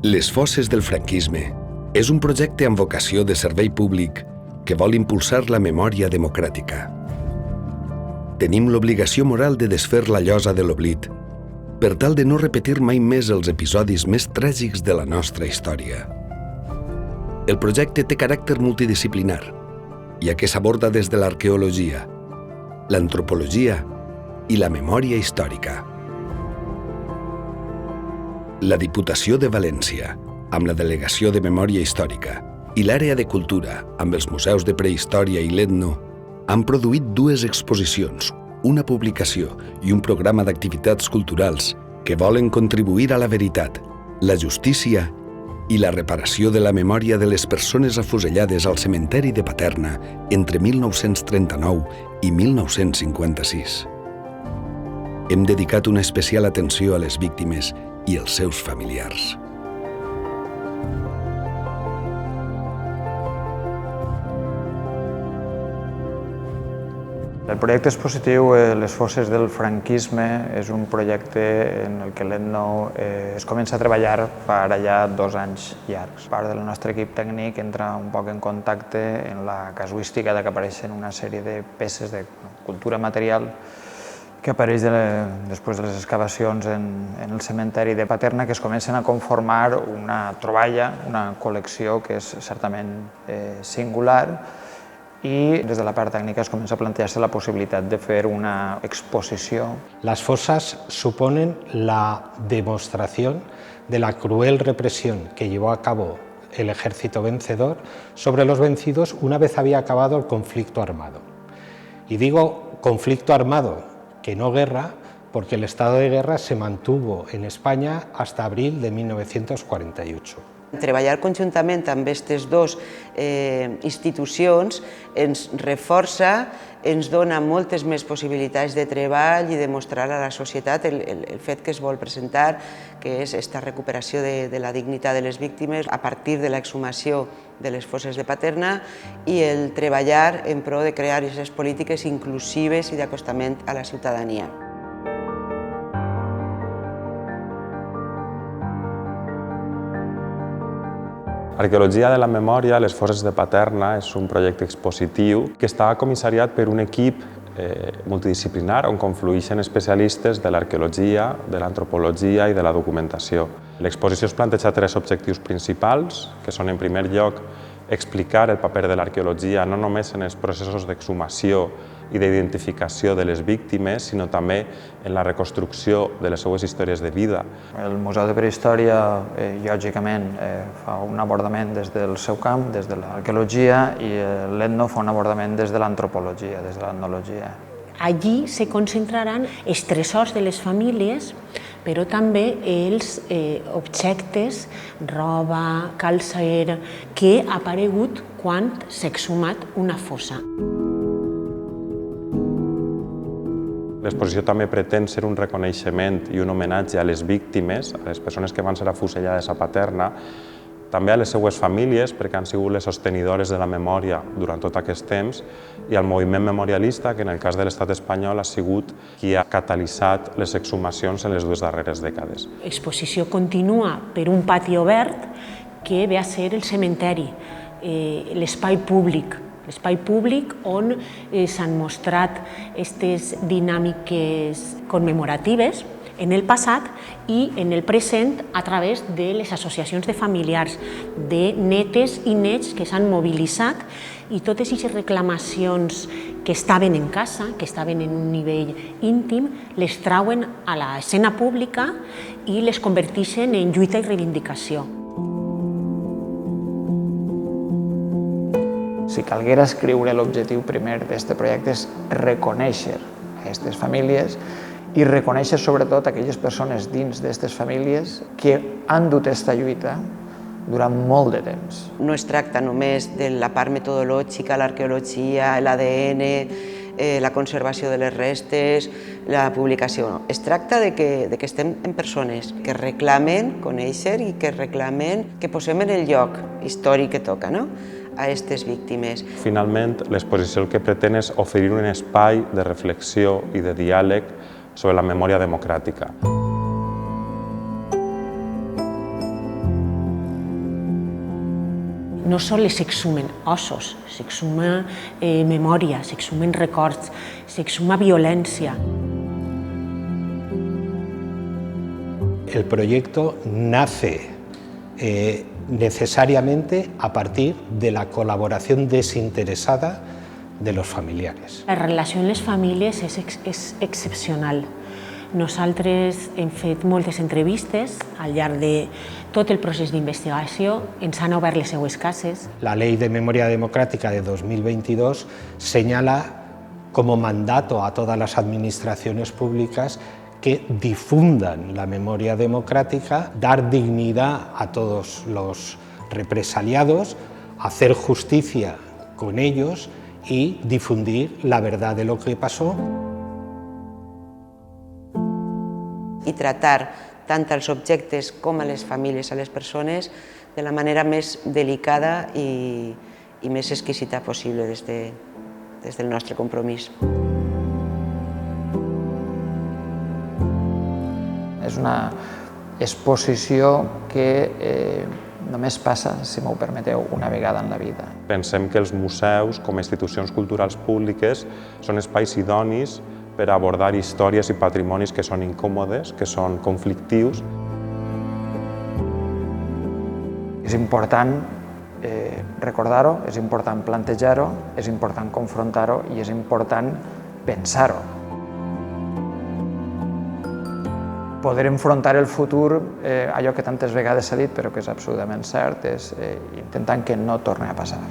Les Fosses del Franquisme és un projecte amb vocació de servei públic que vol impulsar la memòria democràtica. Tenim l'obligació moral de desfer la llosa de l'oblit per tal de no repetir mai més els episodis més tràgics de la nostra història. El projecte té caràcter multidisciplinar, ja que s'aborda des de l'arqueologia, l'antropologia i la memòria històrica. La Diputació de València, amb la Delegació de Memòria Històrica, i l'Àrea de Cultura, amb els Museus de Prehistòria i l'Etno, han produït dues exposicions, una publicació i un programa d'activitats culturals que volen contribuir a la veritat, la justícia i la reparació de la memòria de les persones afusellades al cementeri de Paterna entre 1939 i 1956. Hem dedicat una especial atenció a les víctimes i els seus familiars. El projecte expositiu Les Fosses del Franquisme és un projecte en el que l'Etno es comença a treballar per allà 2 anys llargs. Part del nostre equip tècnic entra un poc en contacte en la casuística de que apareixen una sèrie de peces de cultura material que apareix després de les excavacions en el cementeri de Paterna, que es comencen a conformar una troballa, una col·lecció que és certament singular, i des de la part tècnica es comença a plantear-se la possibilitat de fer una exposició. Las fosas suponen la demostración de la cruel represión que llevó a cabo el ejército vencedor sobre los vencidos una vez había acabado el conflicto armado. Y digo conflicto armado, que no guerra, porque el estado de guerra se mantuvo en España hasta abril de 1948. Treballar conjuntament amb aquestes dues institucions ens reforça, ens dona moltes més possibilitats de treball i de mostrar a la societat el fet que es vol presentar, que és aquesta recuperació de la dignitat de les víctimes a partir de l'exhumació de les fosses de Paterna i el treballar en pro de crear aquestes polítiques inclusives i d'acostament a la ciutadania. Arqueologia de la memòria a les Fosses de Paterna és un projecte expositiu que està comissariat per un equip multidisciplinar on conflueixen especialistes de l'arqueologia, de l'antropologia i de la documentació. L'exposició es planteja 3 objectius principals, que són, en primer lloc, explicar el paper de l'arqueologia no només en els processos d'exhumació i d'identificació de les víctimes, sinó també en la reconstrucció de les seues històries de vida. El Museu de Prehistòria, lògicament, fa un abordament des del seu camp, des de l'arqueologia, i l'Etno fa un abordament des de l'antropologia, des de l'etnologia. Allí se concentraran els tresors de les famílies, però també els objectes, roba, calçader, que ha aparegut quan s'ha exhumat una fossa. L'exposició també pretén ser un reconeixement i un homenatge a les víctimes, a les persones que van ser afusellades a Paterna, també a les seues famílies, perquè han sigut les sostenidores de la memòria durant tot aquest temps, i al moviment memorialista, que en el cas de l'estat espanyol ha sigut qui ha catalitzat les exhumacions en les 2 darreres dècades. L'exposició continua per un pati obert que ve a ser el cementeri, l'espai públic on s'han mostrat aquestes dinàmiques commemoratives en el passat i en el present a través de les associacions de familiars, de netes i nets que s'han mobilitzat, i totes aquestes reclamacions que estaven en casa, que estaven en un nivell íntim, les trauen a l'escena pública i les converteixen en lluita i reivindicació. Si calguera escriure, l'objectiu primer d'aquest projecte és reconèixer aquestes famílies i reconèixer sobretot aquelles persones dins d'aquestes famílies que han dut aquesta lluita durant molt de temps. No es tracta només de la part metodològica, l'arqueologia, l'ADN, la conservació de les restes, la publicació. No. Es tracta de que estem en persones que reclamen conèixer i que reclamen que posem en el lloc històric que toca, no?, a aquestes víctimes. Finalment, l'exposició el que pretén és oferir un espai de reflexió i de diàleg sobre la memòria democràtica. no sols s'exhumen ossos, s'exhuma memòria, s'exhumen records, s'exhuma violència. El proyecto nace necesariamente a partir de la colaboración desinteresada de los familiares. La relació amb les famílies és excepcional. Nosaltres hem fet moltes entrevistes al llarg de tot el procés d'investigació, ens han obert les seues cases. La Ley de Memoria Democrática de 2022 señala como mandato a todas las administraciones públicas que difundan la memoria democrática, dar dignidad a todos los represaliados, hacer justicia con ellos y difundir la verdad de lo que pasó. I tratar tant als objectes com a les famílies, a les persones, de la manera més delicada i més exquisita possible des del nostre compromís. És una exposició que només passa, si m'ho permeteu, una vegada en la vida. Pensem que els museus, com a institucions culturals públiques, són espais idonis per abordar històries i patrimonis que són incòmodes, que són conflictius. És important recordar-ho, és important plantejar-ho, és important confrontar-ho i és important pensar-ho. Poder enfrontar el futur, allò que tantes vegades s'ha dit però que és absolutament cert, és intentant que no torni a passar.